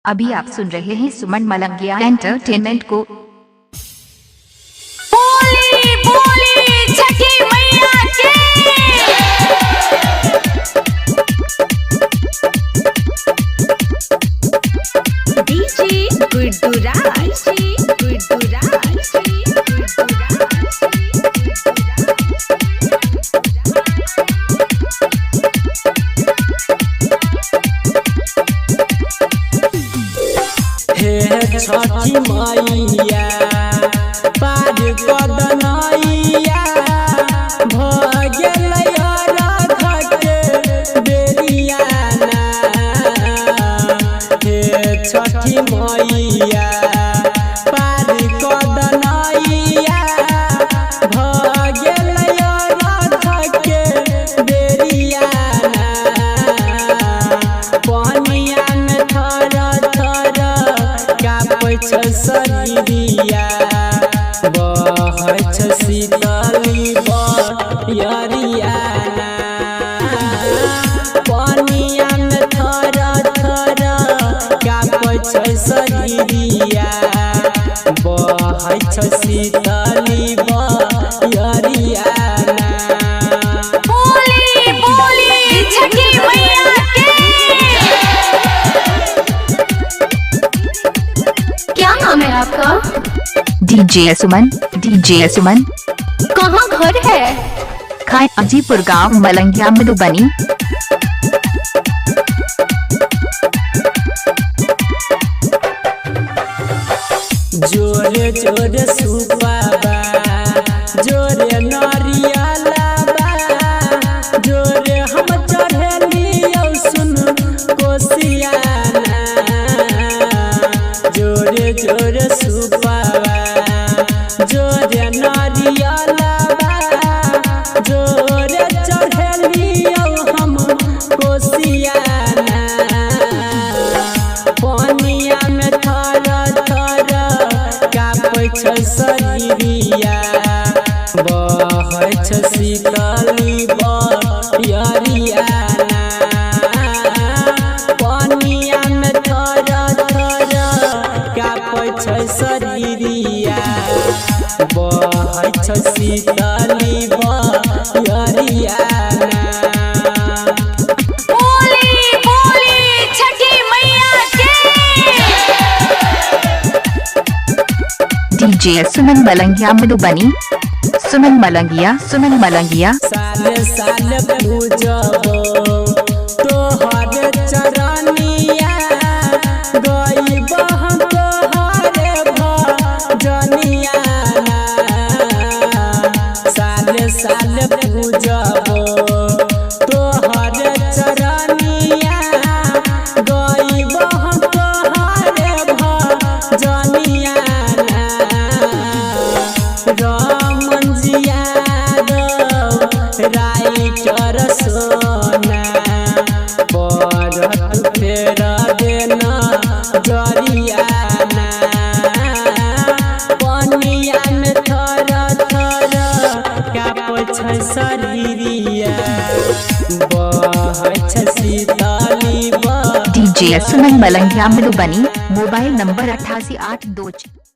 अभी आप सुन रहे हैं सुमन मलंगिया एंटरटेनमेंट को। बोली बोली छठी मैया की। डीजे गुड्डूराज छठी मैया पार कदनैया भ गेलै रात के बेरिया ना। हे छठी मैया पार कदनैया भ गेलै रात के बेरिया ना। पानिया में थर थर कापै छ शरीरिया बहै छ शीतली बयरिया ना। पानिया में थर थर कापै छ शरीरिया बहै छ शीतली बयरिया ना। बोली बोली छठी मैया की। क्या नाम है आपका? डीजे सुमन। कहाँ घर है? खाए अजीपुर गांव मलंगिया मधुबनी। जोरे जोरे सुपाबा जोरे नारियलबा जोरे हम चढ़लियो सुन कोसियाना। जोरे जोरे सुपाबा जोरे नारियलबा जोरे चढ़लियो हम कोसियाना। पानिया में थर थर कापै छ शरीरिया बहै छ शीतली बयरिया ना। पानिया में थर थर कापै छ शरीरिया बहै छ शीतली बयरिया ना। बोली बोली छठी मैया की। डीजे सुमन मलंगिया मधुबनी। सुमन मलंगिया साले साले पूजबो तोहर चरनिया गइब हम तोहरे भजनिया ना। साले साले पूजबो तोहर चरनिया गइब हम तोहरे भजनिया ना। रामन जिया राइटर सोना परत फेर देना जरिया ना। पानिया में थर थर कापै छ शरीरिया बहै छ शीतली DJ Suman Malangiya Madhubani. Mobile number 8882।